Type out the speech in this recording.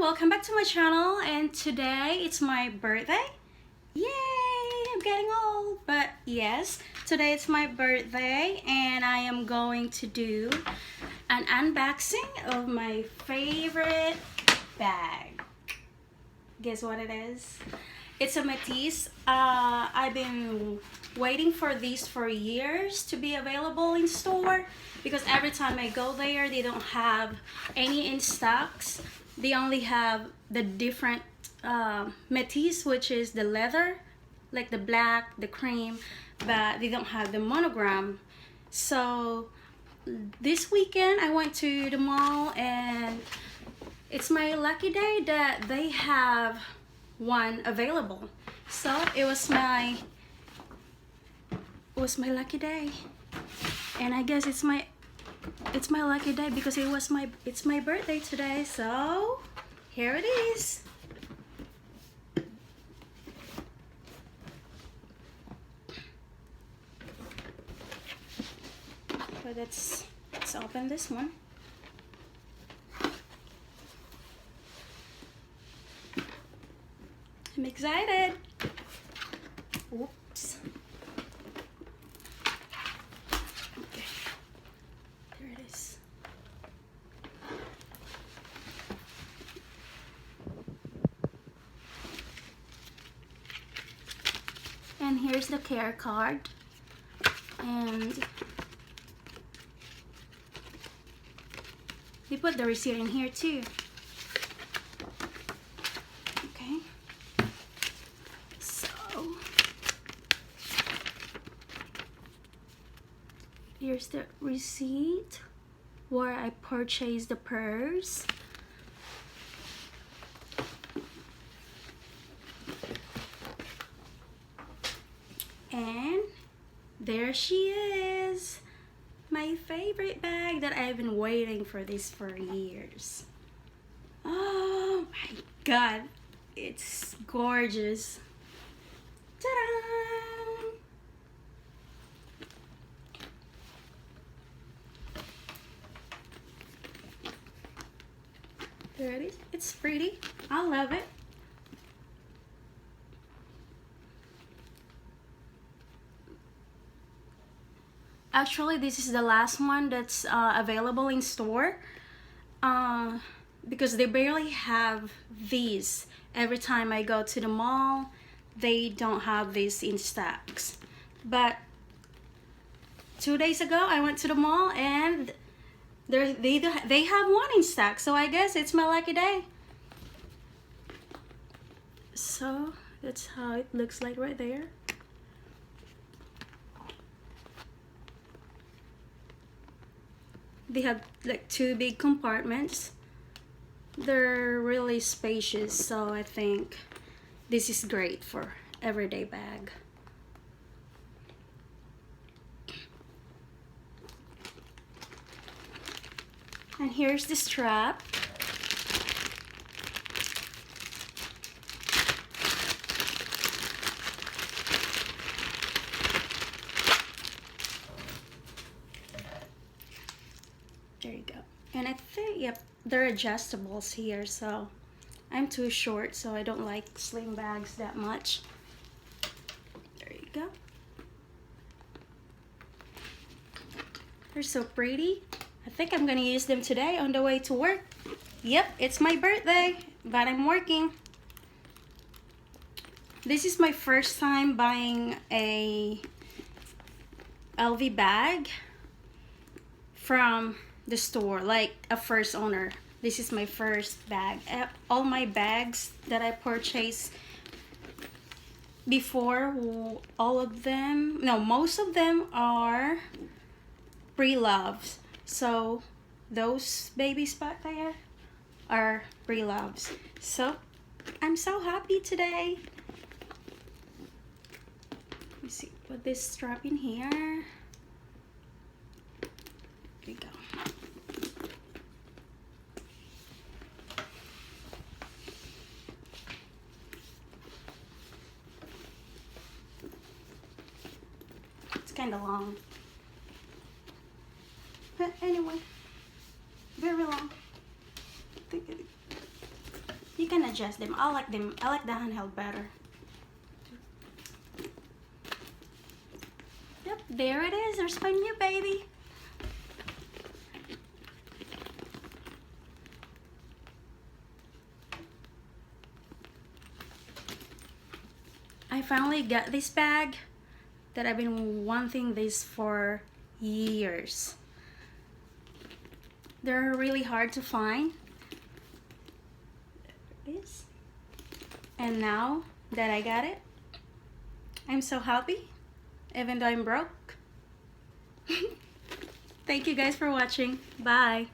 welcome back to my channel, and today it's my birthday. Yay, I'm getting old, but yes, today it's my birthday and I am going to do an unboxing of my favorite bag. Guess what it is? It's a Metis. I've been waiting for these for years to be available in store because every time I go there they don't have any in stocks. They only have the different Metis, which is the leather, like the black, the cream, but they don't have the monogram. So this weekend I went to the mall and it's my lucky day that they have one available. So it was my lucky day, and I guess it's my lucky day because it's my birthday today. So here it is. So let's open this one. I'm excited. Oops. Okay. There it is. And here's the care card. And they put the receipt in here too. Here's the receipt where I purchased the purse. And there she is. My favorite bag that I've been waiting for this for years. Oh my god, it's gorgeous. Ta-da! There it is. It's pretty. I love it. Actually, this is the last one that's available in store because they barely have these. Every time I go to the mall, they don't have these in stocks. But 2 days ago, I went to the mall and they have one in stock, so I guess it's my lucky day. So that's how it looks like right there. They have like 2 big compartments. They're really spacious, so I think this is great for everyday bag. And here's the strap. There you go. And I think, yep, they're adjustables here, so I'm too short, so I don't like sling bags that much. There you go. They're so pretty. I think I'm gonna use them today on the way to work. Yep, it's my birthday, but I'm working. This is my first time buying a LV bag from the store, like a first owner. This is my first bag. All my bags that I purchased before, all of them, no, most of them are pre-loves. So those babies back there are pre-loves. So I'm so happy today. Let me see, put this strap in here. There we go. It's kind of long. But anyway, very long. You can adjust them. I like them. I like the handheld better. Yep, there it is. There's my new baby. I finally got this bag that I've been wanting this for years. They're really hard to find. There it is. And now that I got it, I'm so happy, even though I'm broke. Thank you guys for watching. Bye.